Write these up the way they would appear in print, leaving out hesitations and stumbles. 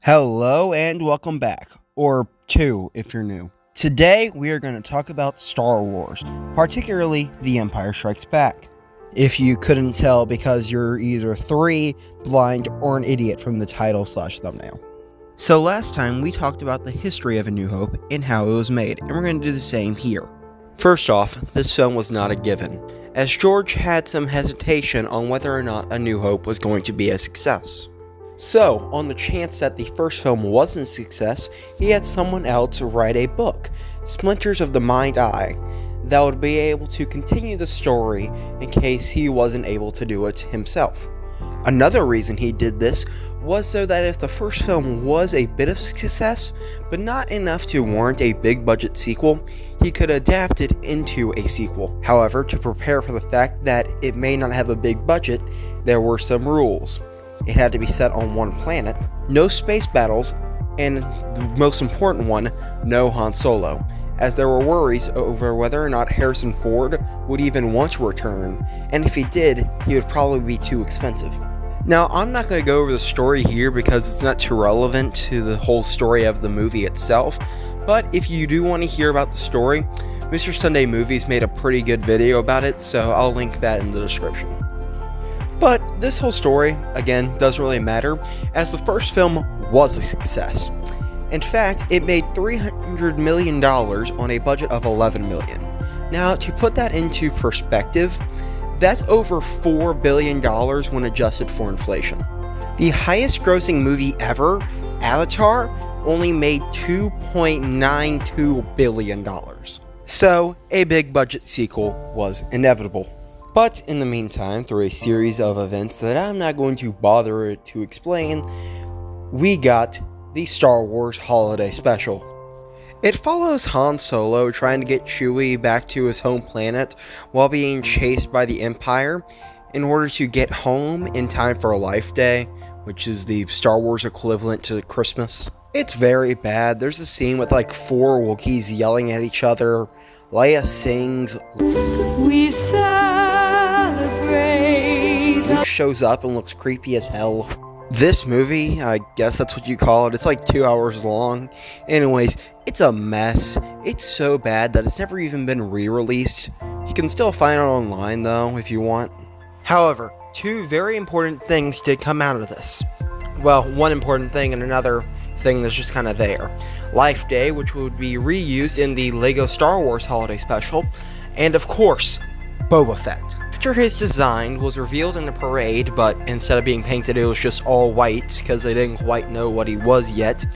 Hello and welcome back, or two if you're new. Today we are going to talk about Star Wars, particularly The Empire Strikes Back. If you couldn't tell because you're either 3, blind, or an idiot from the title/thumbnail. So last time we talked about the history of A New Hope and how it was made, and we're going to do the same here. First off, this film was not a given, as George had some hesitation on whether or not A New Hope was going to be a success. So, on the chance that the first film wasn't a success, he had someone else write a book, Splinters of the Mind Eye, that would be able to continue the story in case he wasn't able to do it himself. Another reason he did this was so that if the first film was a bit of success, but not enough to warrant a big budget sequel, he could adapt it into a sequel. However, to prepare for the fact that it may not have a big budget, there were some rules. It had to be set on one planet, no space battles, and the most important one, no Han Solo, as there were worries over whether or not Harrison Ford would even want to return, and if he did, he would probably be too expensive. Now, I'm not going to go over the story here because it's not too relevant to the whole story of the movie itself, but if you do want to hear about the story, Mr. Sunday Movies made a pretty good video about it, so I'll link that in the description. But this whole story, again, doesn't really matter, as the first film was a success. In fact, it made $300 million on a budget of $11 million. Now, to put that into perspective, that's over $4 billion when adjusted for inflation. The highest grossing movie ever, Avatar, only made $2.92 billion. So, a big budget sequel was inevitable. But in the meantime, through a series of events that I'm not going to bother to explain, we got the Star Wars Holiday Special. It follows Han Solo trying to get Chewie back to his home planet while being chased by the Empire in order to get home in time for Life Day, which is the Star Wars equivalent to Christmas. It's very bad. There's a scene with like 4 Wookiees yelling at each other. Leia sings, "We celebrate." Luke shows up and looks creepy as hell. This movie, I guess that's what you call it, it's like 2 hours long. Anyways, it's a mess. It's so bad that it's never even been re-released. You can still find it online though, if you want. However, 2 very important things did come out of this. Well, one important thing and another thing that's just kind of there. Life Day, which would be reused in the LEGO Star Wars Holiday Special, and of course, Boba Fett. After his design was revealed in the parade, but instead of being painted it was just all white because they didn't quite know what he was yet,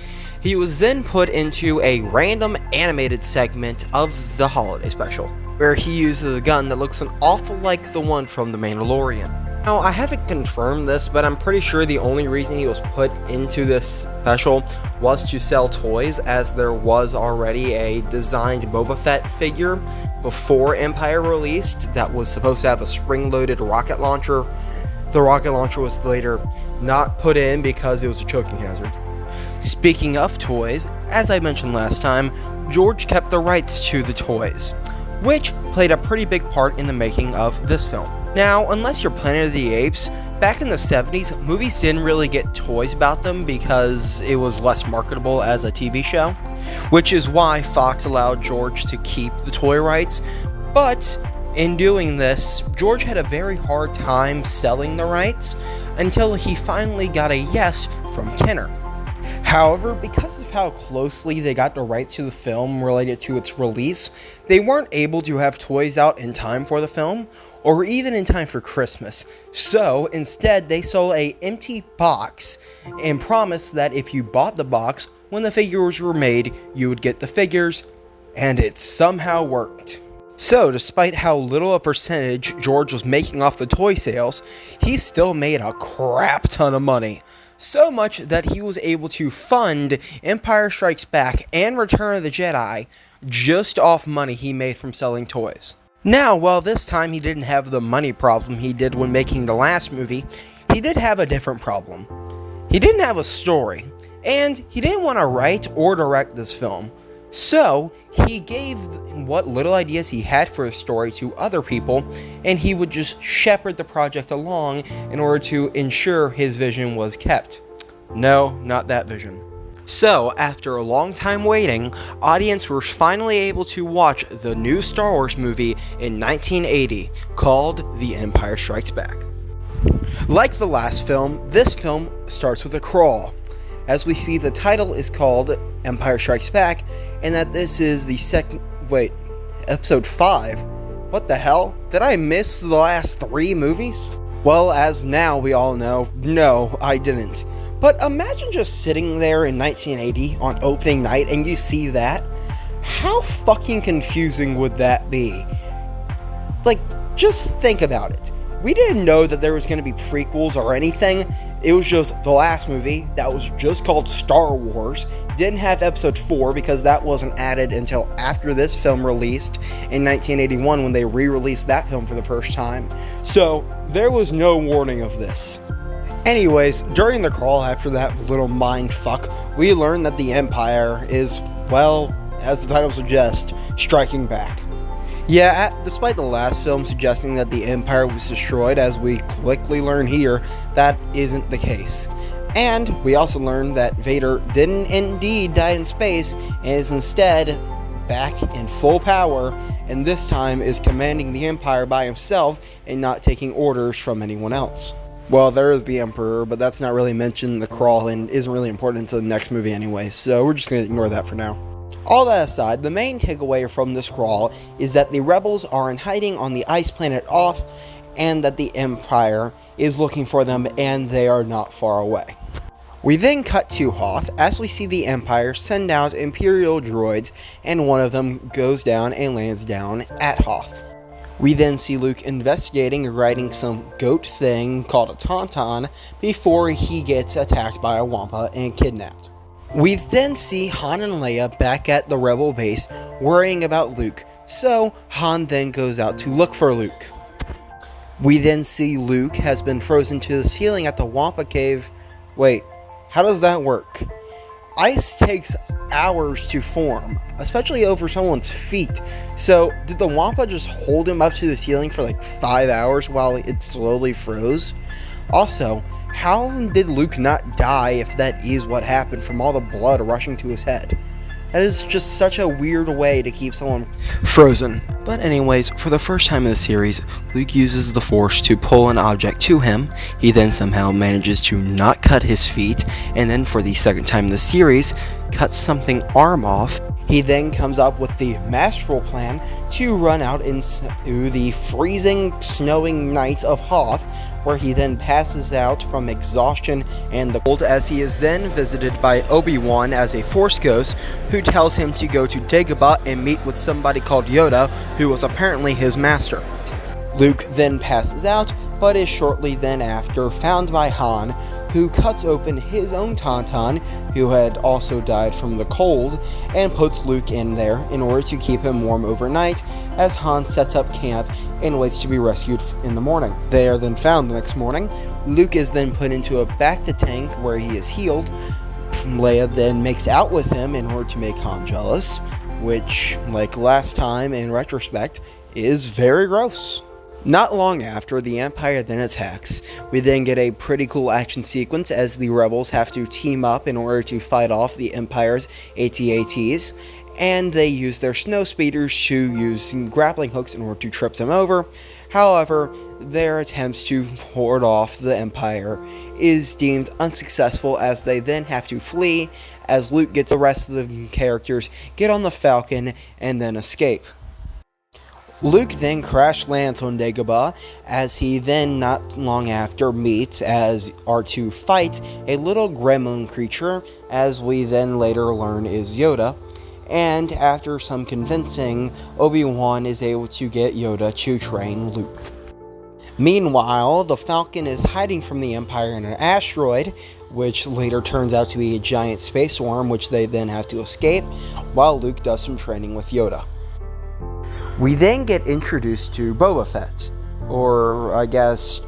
he was then put into a random animated segment of the Holiday Special, where he uses a gun that looks an awful like the one from The Mandalorian. Now, I haven't confirmed this, but I'm pretty sure the only reason he was put into this special was to sell toys, as there was already a designed Boba Fett figure before Empire released that was supposed to have a spring-loaded rocket launcher. The rocket launcher was later not put in because it was a choking hazard. Speaking of toys, as I mentioned last time, George kept the rights to the toys, which played a pretty big part in the making of this film. Now, unless you're Planet of the Apes, back in the 70s, movies didn't really get toys about them because it was less marketable as a TV show, which is why Fox allowed George to keep the toy rights. But in doing this, George had a very hard time selling the rights until he finally got a yes from Kenner. However, because of how closely they got the rights to the film related to its release, they weren't able to have toys out in time for the film, or even in time for Christmas. So, instead, they sold an empty box and promised that if you bought the box, when the figures were made, you would get the figures, and it somehow worked. So, despite how little a percentage George was making off the toy sales, he still made a crap ton of money. So much that he was able to fund Empire Strikes Back and Return of the Jedi just off money he made from selling toys. Now, while this time he didn't have the money problem he did when making the last movie, he did have a different problem. He didn't have a story, and he didn't want to write or direct this film. So, he gave what little ideas he had for a story to other people, and he would just shepherd the project along in order to ensure his vision was kept. No, not that vision. So, after a long time waiting, audience were finally able to watch the new Star Wars movie in 1980 called The Empire Strikes Back. Like the last film, this film starts with a crawl. As we see, the title is called Empire Strikes Back, and that this is the episode 5. What the hell? Did I miss the last 3 movies? Well, as now we all know, no, I didn't. But imagine just sitting there in 1980 on opening night and you see that. How fucking confusing would that be? Like, just think about it. We didn't know that there was going to be prequels or anything. It was just the last movie that was just called Star Wars. Didn't have episode 4 because that wasn't added until after this film released in 1981 when they re-released that film for the first time. So, there was no warning of this. Anyways, during the crawl after that little mind fuck, we learned that the Empire is, well, as the title suggests, striking back. Yeah, despite the last film suggesting that the Empire was destroyed, as we quickly learn here, that isn't the case. And we also learned that Vader didn't indeed die in space, and is instead back in full power, and this time is commanding the Empire by himself and not taking orders from anyone else. Well, there is the Emperor, but that's not really mentioned in the crawl and isn't really important until the next movie anyway, so we're just going to ignore that for now. All that aside, the main takeaway from this crawl is that the rebels are in hiding on the ice planet Hoth, and that the Empire is looking for them and they are not far away. We then cut to Hoth as we see the Empire send out Imperial droids, and one of them goes down and lands down at Hoth. We then see Luke investigating and riding some goat thing called a Tauntaun before he gets attacked by a Wampa and kidnapped. We then see Han and Leia back at the Rebel base worrying about Luke, so Han then goes out to look for Luke. We then see Luke has been frozen to the ceiling at the Wampa cave. Wait, how does that work? Ice takes hours to form, especially over someone's feet. So, did the Wampa just hold him up to the ceiling for like 5 hours while it slowly froze? Also, how did Luke not die if that is what happened from all the blood rushing to his head? That is just such a weird way to keep someone frozen. But anyways, for the first time in the series, Luke uses the Force to pull an object to him. He then somehow manages to not cut his feet, and then for the second time in the series, cuts something arm off. He then comes up with the masterful plan to run out into the freezing, snowing nights of Hoth, where he then passes out from exhaustion and the cold, as he is then visited by Obi-Wan as a Force ghost, who tells him to go to Dagobah and meet with somebody called Yoda, who was apparently his master. Luke then passes out, but is shortly then after found by Han, who cuts open his own Tauntaun, who had also died from the cold, and puts Luke in there in order to keep him warm overnight, as Han sets up camp and waits to be rescued in the morning. They are then found the next morning. Luke is then put into a bacta tank where he is healed. Leia then makes out with him in order to make Han jealous, which, like last time in retrospect, is very gross. Not long after, the Empire then attacks. We then get a pretty cool action sequence as the rebels have to team up in order to fight off the Empire's AT-ATs, and they use their snow speeders to use grappling hooks in order to trip them over. However, their attempts to ward off the Empire is deemed unsuccessful, as they then have to flee, as Luke gets the rest of the characters get on the Falcon and then escape. Luke then crash lands on Dagobah, as he then not long after meets as R2 fights a little gremlin creature, as we then later learn is Yoda, and after some convincing, Obi-Wan is able to get Yoda to train Luke. Meanwhile, the Falcon is hiding from the Empire in an asteroid, which later turns out to be a giant space worm, which they then have to escape, while Luke does some training with Yoda. We then get introduced to Boba Fett, or I guess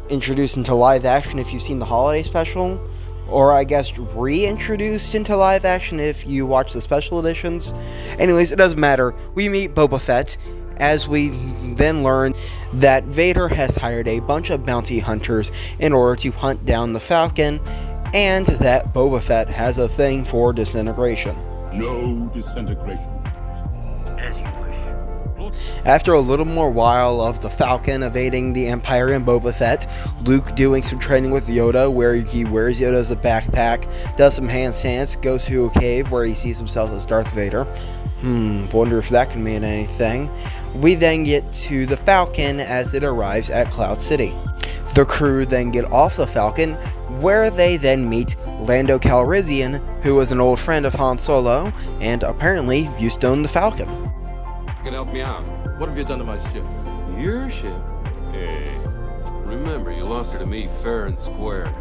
introduced into live action if you've seen the holiday special, or I guess reintroduced into live action if you watch the special editions. Anyways, it doesn't matter. We meet Boba Fett, as we then learn that Vader has hired a bunch of bounty hunters in order to hunt down the Falcon, and that Boba Fett has a thing for disintegration. No disintegration. As you wish. After a little more while of the Falcon evading the Empire and Boba Fett, Luke doing some training with Yoda where he wears Yoda as a backpack, does some handstands, goes to a cave where he sees himself as Darth Vader. Wonder if that can mean anything. We then get to the Falcon as it arrives at Cloud City. The crew then get off the Falcon, where they then meet Lando Calrissian, who was an old friend of Han Solo, and apparently used to own the Falcon. You can help me out. What have you done to my ship? Your ship? Hey, remember, you lost her to me fair and square.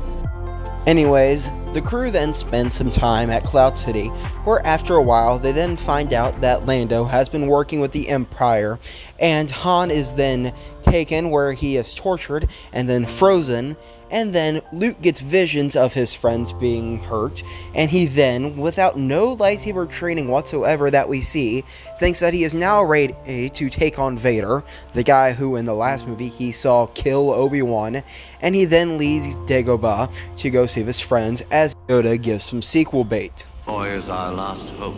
Anyways, the crew then spends some time at Cloud City, where after a while they then find out that Lando has been working with the Empire, and Han is then taken where he is tortured and then frozen, and then Luke gets visions of his friends being hurt, and he then, without no lightsaber training whatsoever that we see, thinks that he is now ready to take on Vader, the guy who in the last movie he saw kill Obi-Wan, and he then leaves Dagobah to go save his friends as Yoda gives some sequel bait. Boy, is our last hope.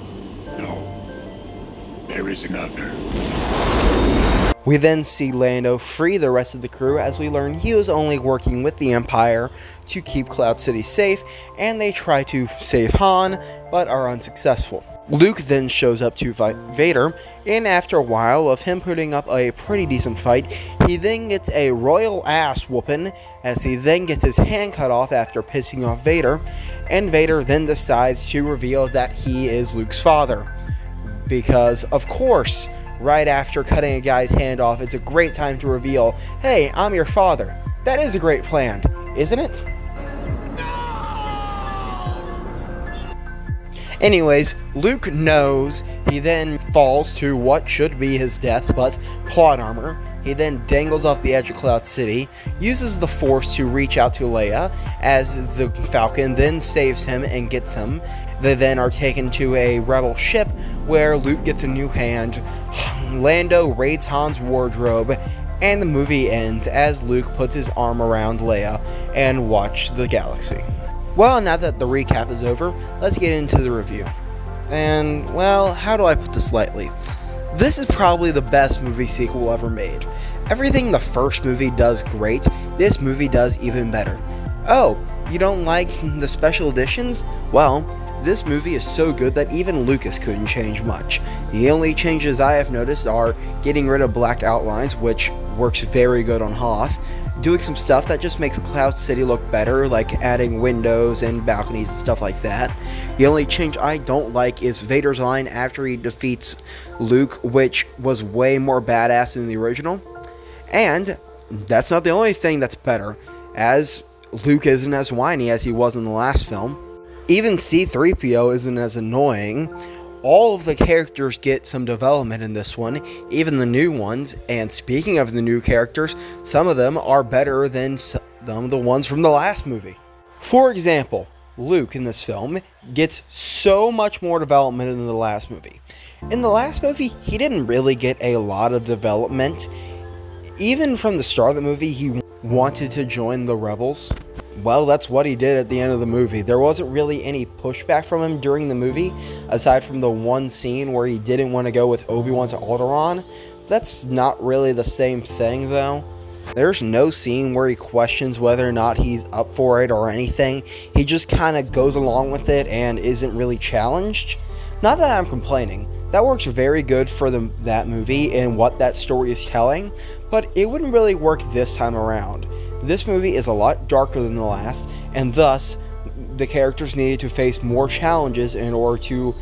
No. There is another. We then see Lando free the rest of the crew as we learn he was only working with the Empire to keep Cloud City safe, and they try to save Han, but are unsuccessful. Luke then shows up to fight Vader, and after a while of him putting up a pretty decent fight, he then gets a royal ass whooping as he then gets his hand cut off after pissing off Vader, and Vader then decides to reveal that he is Luke's father. Because, of course, right after cutting a guy's hand off, it's a great time to reveal, hey, I'm your father. That is a great plan, isn't it? Anyways, Luke knows. He then falls to what should be his death, but plot armor. He then dangles off the edge of Cloud City, uses the Force to reach out to Leia, as the Falcon then saves him and gets him. They then are taken to a rebel ship where Luke gets a new hand. Lando raids Han's wardrobe, and the movie ends as Luke puts his arm around Leia and watches the galaxy. Well, now that the recap is over, let's get into the review. And, well, how do I put this lightly? This is probably the best movie sequel ever made. Everything the first movie does great, this movie does even better. Oh, you don't like the special editions? Well, this movie is so good that even Lucas couldn't change much. The only changes I have noticed are getting rid of black outlines, which works very good on Hoth, doing some stuff that just makes Cloud City look better, like adding windows and balconies and stuff like that. The only change I don't like is Vader's line after he defeats Luke, which was way more badass than the original. And that's not the only thing that's better, as Luke isn't as whiny as he was in the last film. Even C-3PO isn't as annoying. All of the characters get some development in this one, even the new ones, and speaking of the new characters, some of them are better than some of the ones from the last movie. For example, Luke in this film gets so much more development than the last movie. In the last movie, he didn't really get a lot of development. Even from the start of the movie, he wanted to join the rebels. Well, that's what he did at the end of the movie. There wasn't really any pushback from him during the movie, aside from the one scene where he didn't want to go with Obi-Wan to Alderaan. That's not really the same thing, though. There's no scene where he questions whether or not he's up for it or anything. He just kind of goes along with it and isn't really challenged. Not that I'm complaining. That works very good for that movie and what that story is telling, but it wouldn't really work this time around. This movie is a lot darker than the last, and thus, the characters needed to face more challenges in order to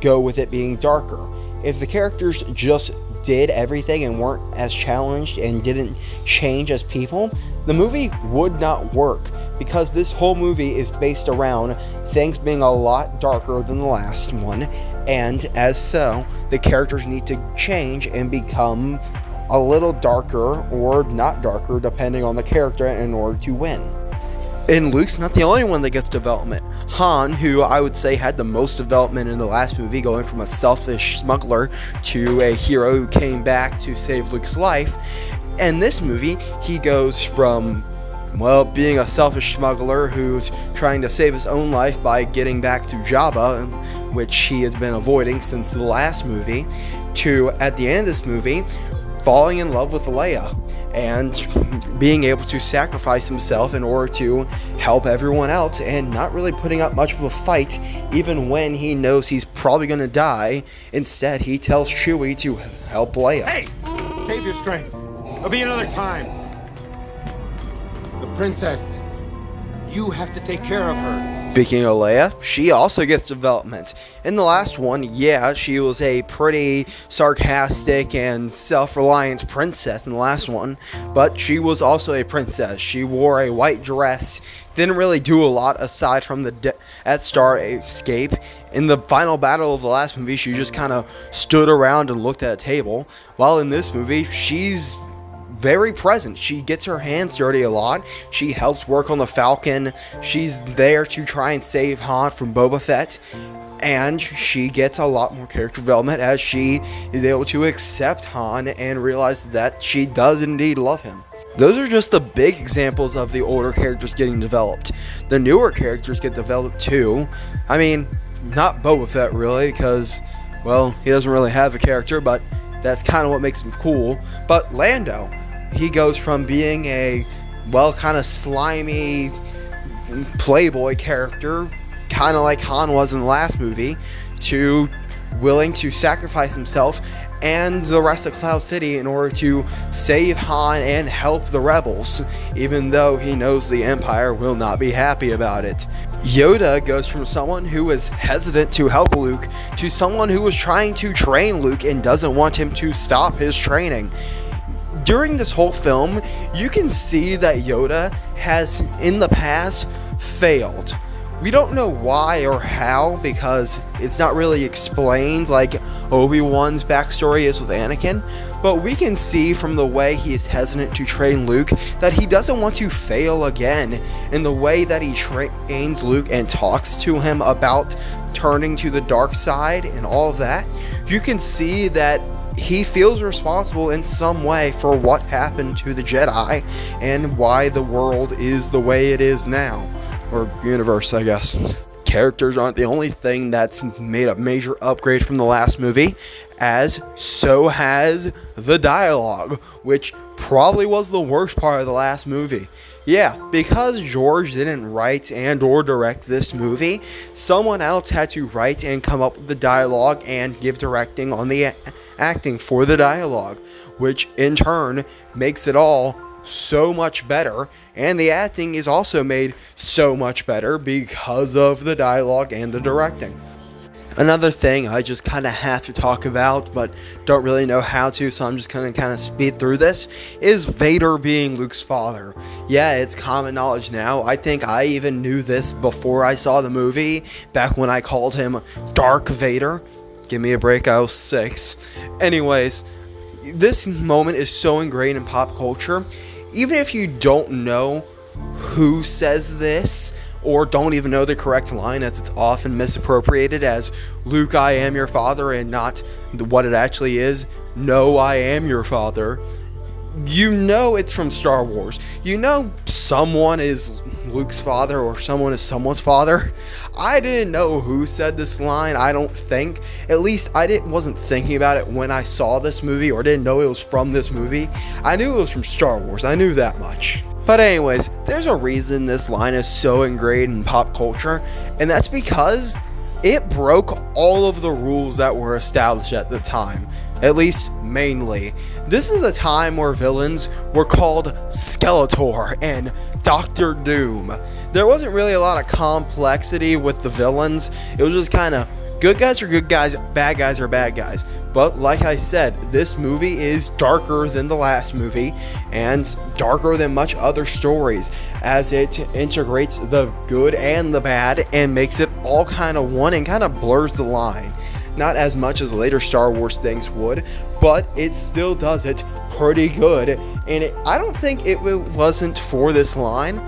go with it being darker. If the characters just did everything and weren't as challenged and didn't change as people, the movie would not work, because this whole movie is based around things being a lot darker than the last one, and as so, the characters need to change and become a little darker or not darker depending on the character in order to win. And Luke's not the only one that gets development. Han, who I would say had the most development in the last movie, going from a selfish smuggler to a hero who came back to save Luke's life. In this movie, he goes from well, being a selfish smuggler who's trying to save his own life by getting back to Jabba, which he has been avoiding since the last movie, to, at the end of this movie, falling in love with Leia and being able to sacrifice himself in order to help everyone else and not really putting up much of a fight even when he knows he's probably going to die. Instead, he tells Chewie to help Leia. Hey! Save your strength. There'll be another time. The princess. You have to take care of her. Speaking of Leia, she also gets development. In the last one, yeah, she was a pretty sarcastic and self-reliant princess in the last one, but she was also a princess. She wore a white dress, didn't really do a lot aside from the Death Star escape. In the final battle of the last movie, she just kind of stood around and looked at a table, while in this movie, she's very present. She gets her hands dirty a lot. She helps work on the Falcon. She's there to try and save Han from Boba Fett. And she gets a lot more character development as she is able to accept Han and realize that she does indeed love him. Those are just the big examples of the older characters getting developed. The newer characters get developed too. I mean, not Boba Fett really, because, well, he doesn't really have a character, but that's kind of what makes him cool. But Lando, he goes from being a, well, kind of slimy playboy character, kind of like Han was in the last movie, to willing to sacrifice himself and the rest of Cloud City in order to save Han and help the rebels, even though he knows the Empire will not be happy about it. Yoda goes from someone who is hesitant to help Luke to someone who is trying to train Luke and doesn't want him to stop his training. During this whole film, you can see that Yoda has, in the past, failed. We don't know why or how, because it's not really explained like Obi-Wan's backstory is with Anakin, but we can see from the way he is hesitant to train Luke that he doesn't want to fail again. In the way that he trains Luke and talks to him about turning to the dark side and all of that, you can see that he feels responsible in some way for what happened to the Jedi and why the world is the way it is now. Or universe, I guess. Characters aren't the only thing that's made a major upgrade from the last movie, as so has the dialogue, which probably was the worst part of the last movie. Yeah, because George didn't write and or direct this movie, someone else had to write and come up with the dialogue and give directing on the acting for the dialogue, which in turn makes it all so much better, and the acting is also made so much better because of the dialogue and the directing. Another thing I just kind of have to talk about, but don't really know how to, so I'm just going to kind of speed through this, is Vader being Luke's father. Yeah, it's common knowledge now. I think I even knew this before I saw the movie, back when I called him Dark Vader. Give me a break, I was 6. Anyways, this moment is so ingrained in pop culture. Even if you don't know who says this, or don't even know the correct line, as it's often misappropriated as Luke, I am your father, and not what it actually is, no, I am your father. You know it's from Star Wars. You know someone is Luke's father or someone is someone's father. I didn't know who said this line, I don't think. At least I wasn't thinking about it when I saw this movie, or didn't know it was from this movie. I knew it was from Star Wars, I knew that much. But anyways, there's a reason this line is so ingrained in pop culture, and that's because it broke all of the rules that were established at the time. At least, mainly. This is a time where villains were called Skeletor and Doctor Doom. There wasn't really a lot of complexity with the villains. It was just kind of, good guys are good guys, bad guys are bad guys. But like I said, this movie is darker than the last movie, and darker than much other stories, as it integrates the good and the bad and makes it all kind of one and kind of blurs the line. Not as much as later Star Wars things would, but it still does it pretty good. And I don't think it wasn't for this line,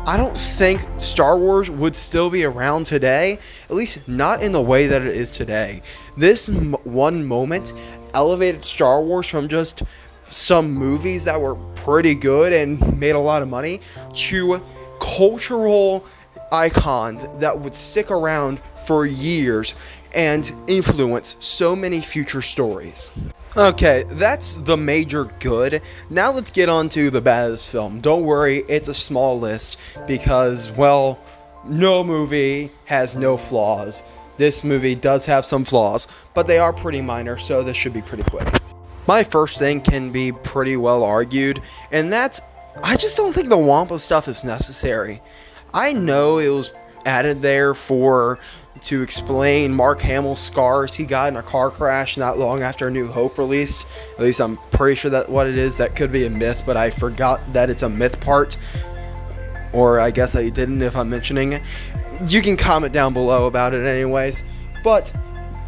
I don't think Star Wars would still be around today, at least not in the way that it is today. This one moment elevated Star Wars from just some movies that were pretty good and made a lot of money to cultural icons that would stick around for years and influence so many future stories. Okay, that's the major good. Now let's get on to the bad of this film. Don't worry, it's a small list because, well, no movie has no flaws. This movie does have some flaws, but they are pretty minor, so this should be pretty quick. My first thing can be pretty well argued, and that's, I just don't think the Wampa stuff is necessary. I know it was added there to explain Mark Hamill's scars he got in a car crash not long after A New Hope released. At least I'm pretty sure that's what it is. That could be a myth, but I forgot that it's a myth part. Or I guess I didn't if I'm mentioning it. You can comment down below about it anyways. But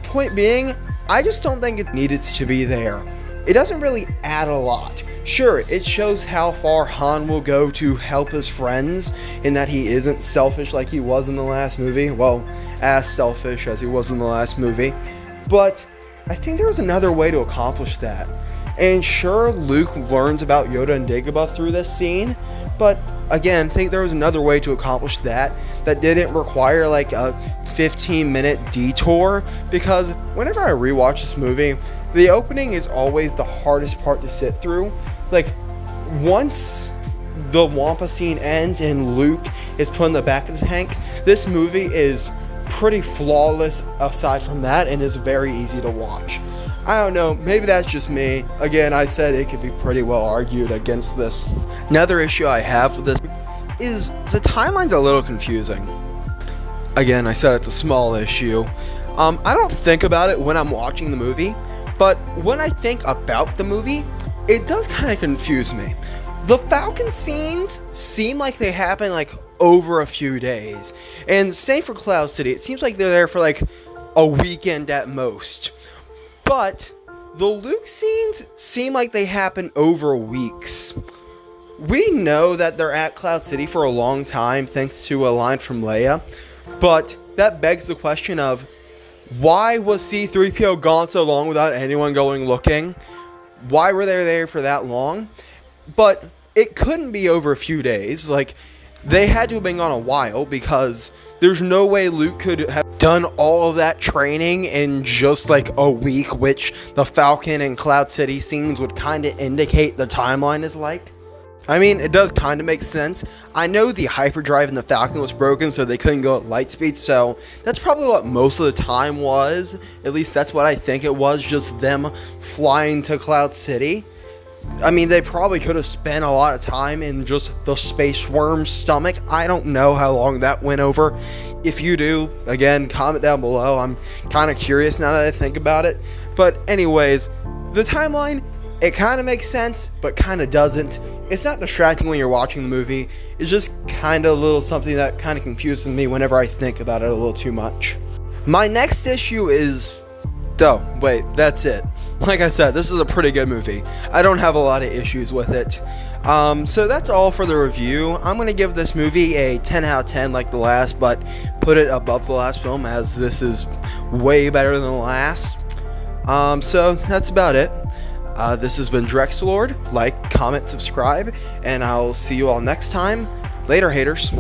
point being, I just don't think it needed to be there. It doesn't really add a lot. Sure, it shows how far Han will go to help his friends, in that he isn't selfish like he was in the last movie. Well, as selfish as he was in the last movie. But I think there was another way to accomplish that. And sure, Luke learns about Yoda and Dagobah through this scene, but again, I think there was another way to accomplish that didn't require like a 15-minute detour, because whenever I rewatch this movie, the opening is always the hardest part to sit through. Like, once the Wampa scene ends and Luke is put in the back of the tank, this movie is pretty flawless aside from that and is very easy to watch. I don't know, maybe that's just me. Again, I said it could be pretty well argued against this. Another issue I have with this is the timeline's a little confusing. Again, I said it's a small issue. I don't think about it when I'm watching the movie, but when I think about the movie, it does kind of confuse me. The Falcon scenes seem like they happen like over a few days, and same for Cloud City. It seems like they're there for like a weekend at most. But the Luke scenes seem like they happen over weeks. We know that they're at Cloud City for a long time thanks to a line from Leia, but that begs the question of, why was C-3PO gone so long without anyone going looking? Why were they there for that long? But it couldn't be over a few days. Like, they had to have been gone a while, because there's no way Luke could have done all of that training in just like a week, which the Falcon and Cloud City scenes would kind of indicate the timeline is like. I mean, it does kind of make sense. I know the hyperdrive in the Falcon was broken, so they couldn't go at light speed, so that's probably what most of the time was. At least that's what I think it was, just them flying to Cloud City. I mean, they probably could have spent a lot of time in just the space worm's stomach. I don't know how long that went over. If you do, again, comment down below. I'm kind of curious now that I think about it. But anyways, the timeline, it kind of makes sense, but kind of doesn't. It's not distracting when you're watching the movie. It's just kind of a little something that kind of confuses me whenever I think about it a little too much. My next issue is... Oh, wait, that's it. Like I said, this is a pretty good movie. I don't have a lot of issues with it. So that's all for the review. I'm going to give this movie a 10 out of 10 like the last, but put it above the last film, as this is way better than the last. So that's about it. This has been Drexlord. Like, comment, subscribe, and I'll see you all next time. Later, haters.